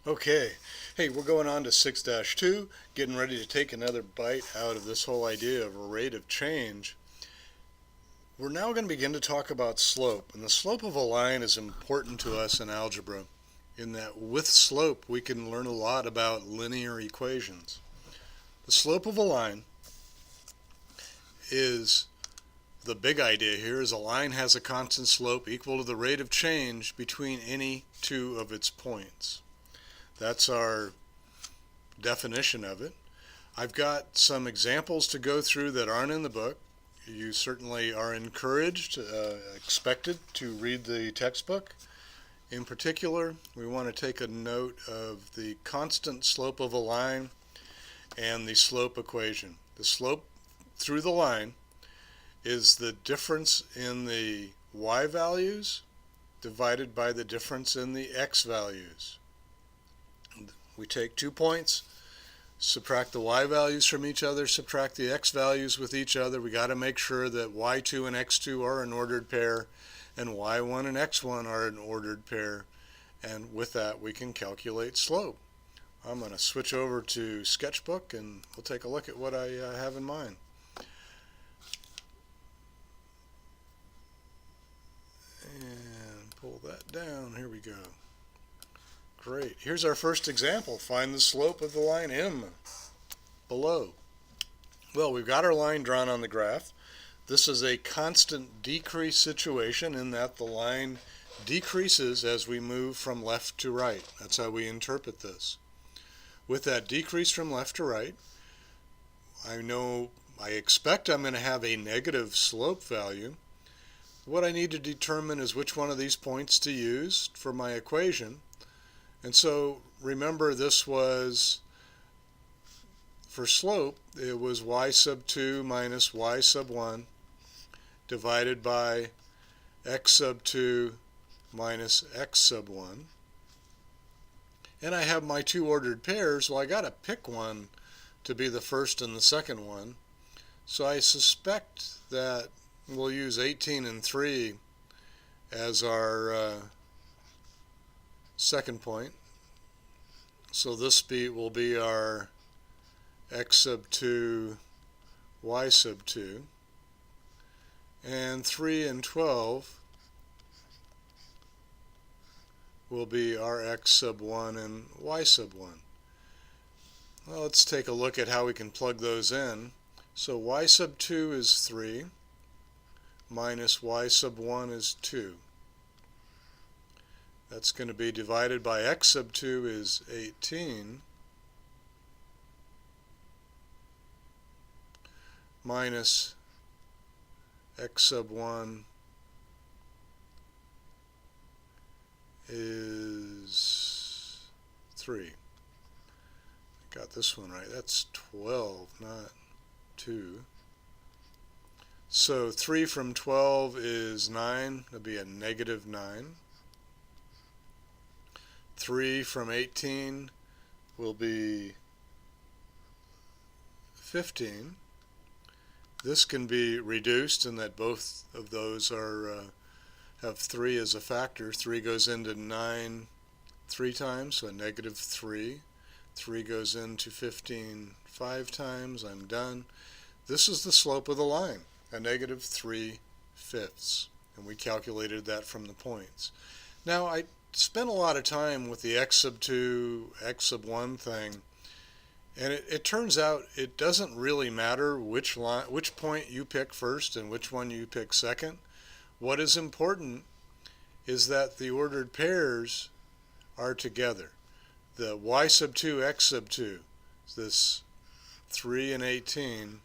Okay, hey, we're going on to 6-2, getting ready to take another bite out of this whole idea of a rate of change. We're now going to begin to talk about slope, and the slope of a line is important to us in algebra, in that with slope we can learn a lot about linear equations. The slope of a line is, the big idea here is a line has a constant slope equal to the rate of change between any two of its points. That's our definition of it. I've got some examples to go through that aren't in the book. You certainly are encouraged, expected to read the textbook. In particular, we want to take a note of the constant slope of a line and the slope equation. The slope through the line is the difference in the y values divided by the difference in the x values. We take 2 points, subtract the y values from each other, subtract the x values with each other. We got to make sure that y2 and x2 are an ordered pair and y1 and x1 are an ordered pair, and with that we can calculate slope. I'm going to switch over to Sketchbook and we'll take a look at what I have in mind. And pull that down. Here we go. Great. Here's our first example. Find the slope of the line M below. Well, we've got our line drawn on the graph. This is a constant decrease situation in that the line decreases as we move from left to right. That's how we interpret this. With that decrease from left to right, I expect I'm going to have a negative slope value. What I need to determine is which one of these points to use for my equation. And so remember, this was, for slope, it was y sub 2 minus y sub 1 divided by x sub 2 minus x sub 1. And I have my two ordered pairs. Well, I got to pick one to be the first and the second one. So I suspect that we'll use 18 and 3 as our second point. So this will be our x sub 2, y sub 2. And 3 and 12 will be our x sub 1 and y sub 1. Well, let's take a look at how we can plug those in. So y sub 2 is 3 minus y sub 1 is 2. That's going to be divided by x sub 2 is 18 minus x sub 1 is 3. Got this one right. That's 12, not 2. So 3 from 12 is 9. That'll be a negative 9. 3 from 18 will be 15. This can be reduced in that both of those are have 3 as a factor. 3 goes into 9 3 times, so a negative 3. 3 goes into 15 5 times. I'm done. This is the slope of the line, a negative 3/5. And we calculated that from the points. Now, I spent a lot of time with the x sub 2, x sub 1 thing, and it turns out it doesn't really matter which point you pick first and which one you pick second. What is important is that the ordered pairs are together. The y sub 2, x sub 2, this 3 and 18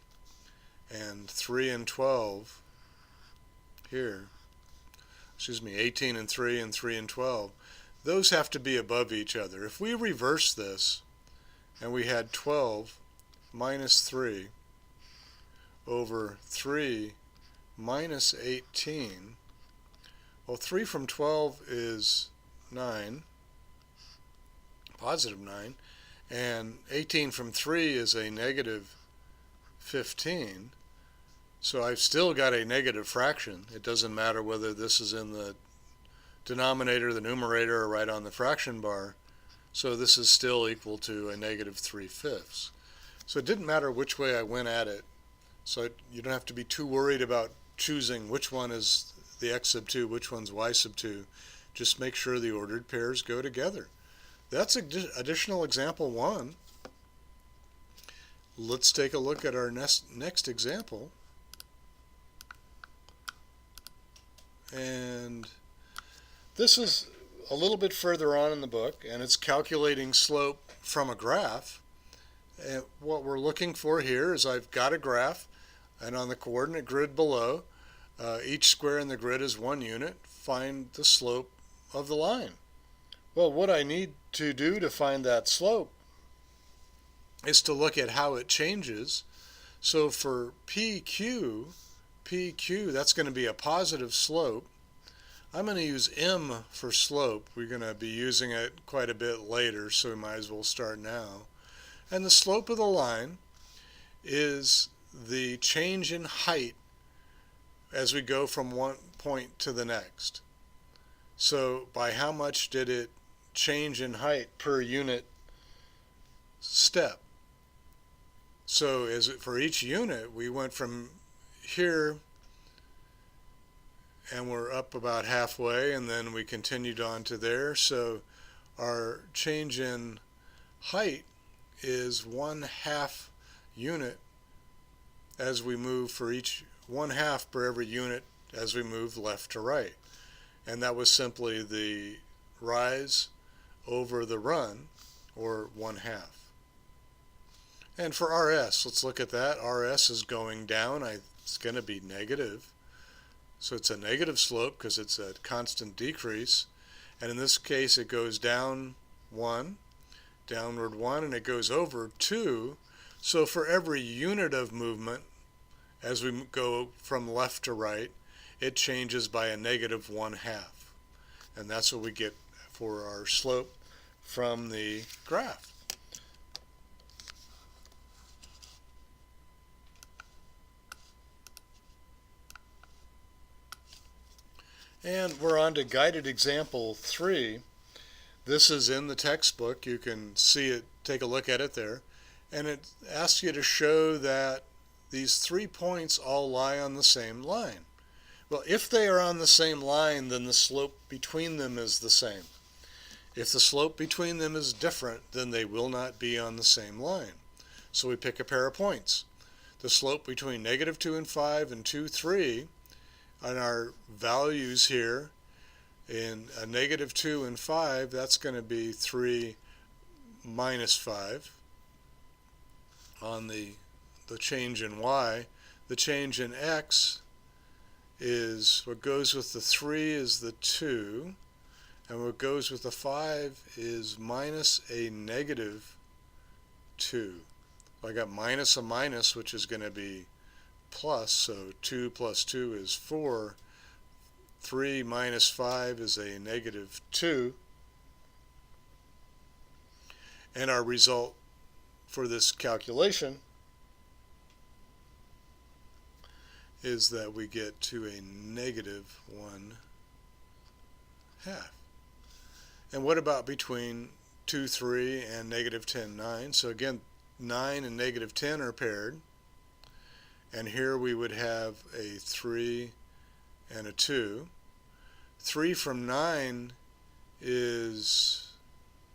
and 3 and 12 here, 18 and 3 and 3 and 12, those have to be above each other. If we reverse this and we had 12 minus 3 over 3 minus 18, well, 3 from 12 is 9, positive 9, and 18 from 3 is a negative 15. So I've still got a negative fraction. It doesn't matter whether this is in the denominator, the numerator, or right on the fraction bar. So this is still equal to a negative 3/5. So it didn't matter which way I went at it. So you don't have to be too worried about choosing which one is the x sub 2, which one's y sub 2. Just make sure the ordered pairs go together. That's additional example 1. Let's take a look at our next example. And this is a little bit further on in the book, and it's calculating slope from a graph. And what we're looking for here is I've got a graph, and on the coordinate grid below, each square in the grid is 1 unit. Find the slope of the line. Well, what I need to do to find that slope is to look at how it changes. So for PQ, that's going to be a positive slope. I'm going to use M for slope. We're going to be using it quite a bit later, so we might as well start now. And the slope of the line is the change in height as we go from one point to the next. So by how much did it change in height per unit step? So for each unit, we went from here and we're up about halfway, and then we continued on to there. So our change in height is 1/2 unit as we move for each 1/2 per every unit as we move left to right. And that was simply the rise over the run, or 1/2. And for RS, let's look at that. RS is going down. It's going to be negative. So it's a negative slope because it's a constant decrease. And in this case, it goes down 1, downward 1, and it goes over 2. So for every unit of movement, as we go from left to right, it changes by a negative 1/2. And that's what we get for our slope from the graph. And we're on to guided example 3. This is in the textbook. You can see it, take a look at it there. And it asks you to show that these 3 points all lie on the same line. Well, if they are on the same line, then the slope between them is the same. If the slope between them is different, then they will not be on the same line. So we pick a pair of points. The slope between negative 2 and 5 and 2, 3, and our values here in a negative 2 and 5, that's going to be 3 minus 5 on the change in y. The change in x is what goes with the 3 is the 2, and what goes with the 5 is minus a negative 2. So I got minus a minus, which is going to be plus, so 2 plus 2 is 4. 3 minus 5 is a negative 2. And our result for this calculation is that we get to a negative 1/2. And what about between 2, 3 and negative 10, 9? So again, 9 and negative 10 are paired. And here we would have a 3 and a 2. 3 from 9 is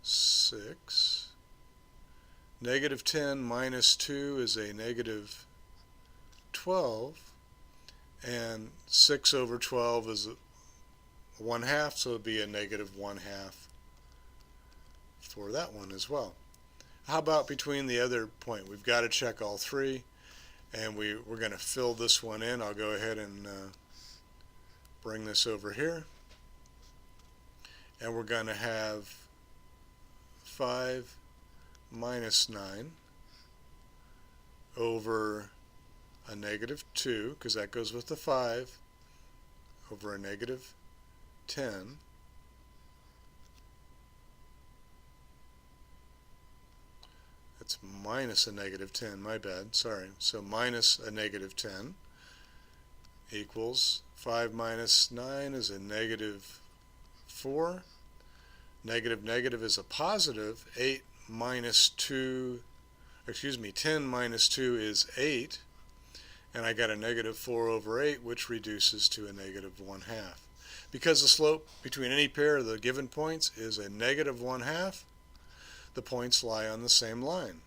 6. Negative 10 minus 2 is a negative 12. And 6 over 12 is 1/2, so it would be a negative 1/2 for that one as well. How about between the other point? We've got to check all 3. And we're going to fill this one in. I'll go ahead and bring this over here. And we're going to have 5 minus 9 over a negative 2, because that goes with the 5, over a negative 10. That's minus a negative 10, my bad, sorry. So minus a negative 10 equals 5 minus 9 is a negative 4. Negative negative is a positive. 10 minus 2 is 8. And I got a negative 4 over 8, which reduces to a negative 1/2. Because the slope between any pair of the given points is a negative 1/2, the points lie on the same line.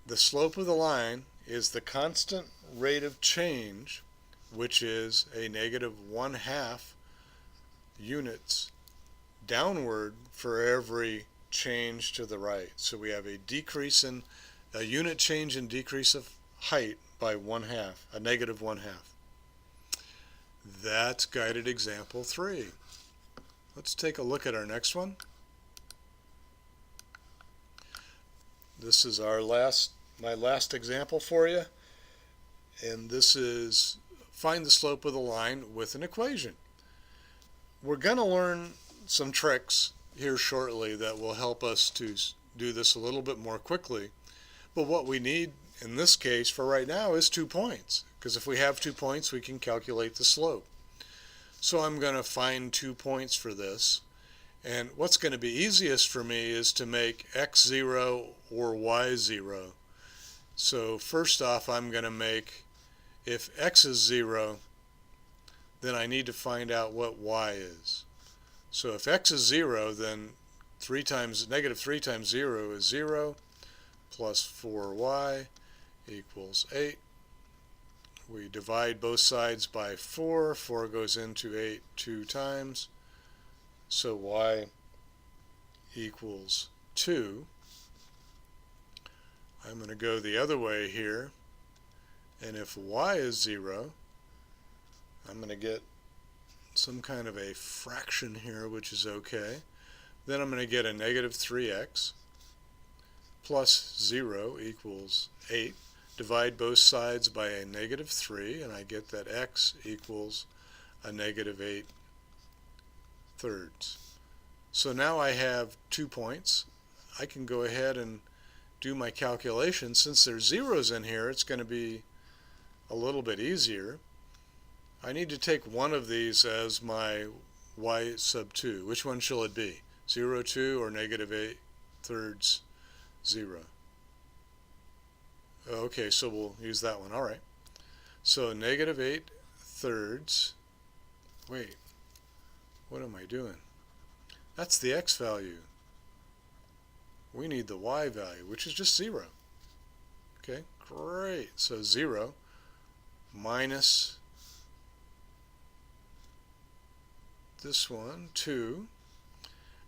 The slope of the line is the constant rate of change, which is a negative 1/2 units downward for every change to the right. So we have a unit change in decrease of height by 1/2, a negative 1/2. That's guided example 3. Let's take a look at our next one. This is my last example for you, and this is find the slope of the line with an equation. We're going to learn some tricks here shortly that will help us to do this a little bit more quickly, but what we need in this case for right now is 2 points, because if we have 2 points we can calculate the slope. So I'm going to find 2 points for this, and what's going to be easiest for me is to make x 0 or y 0. So first off, I'm going to make, if x is 0, then I need to find out what y is. So if x is 0, then negative 3 times 0 is 0, plus 4y equals 8. We divide both sides by 4. 4 goes into 8 2 times. So y equals 2. I'm going to go the other way here. And if y is 0, I'm going to get some kind of a fraction here, which is okay. Then I'm going to get a negative 3x plus 0 equals 8. Divide both sides by a negative 3, and I get that x equals a negative 8/3. So now I have 2 points. I can go ahead and do my calculation. Since there's zeros in here, it's going to be a little bit easier. I need to take one of these as my y sub 2. Which one shall it be? 0, 2, or negative 8/3, 0? Okay, so we'll use that one. All right. So negative 8/3. Wait, what am I doing? That's the x value. We need the y value, which is just 0. Okay, great. So 0 minus this one, 2.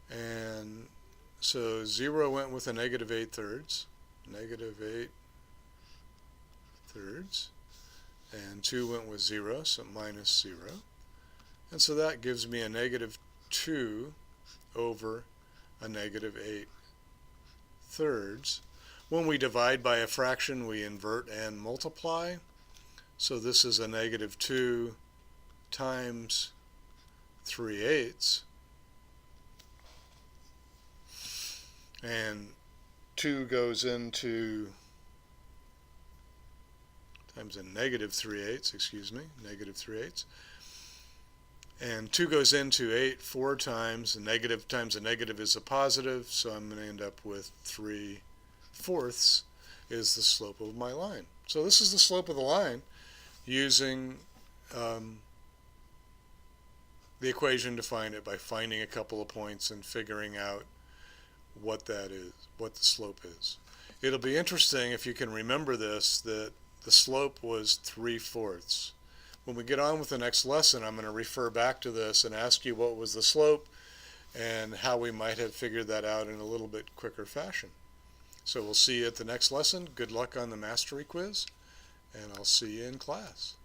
And so 0 went with a negative 8/3. Negative 8/3. And 2 went with 0, so minus 0. And so that gives me a negative 2 over a negative 8/3. When we divide by a fraction, we invert and multiply. So this is a negative 2 times 3/8. And 2 goes into times a negative 3/8, negative 3/8. And 2 goes into 8 4 times. A negative times a negative is a positive, so I'm going to end up with 3/4 is the slope of my line. So this is the slope of the line using the equation to find it by finding a couple of points and figuring out what that is, what the slope is. It'll be interesting if you can remember this, that the slope was 3/4. When we get on with the next lesson, I'm going to refer back to this and ask you what was the slope and how we might have figured that out in a little bit quicker fashion. So we'll see you at the next lesson. Good luck on the mastery quiz, and I'll see you in class.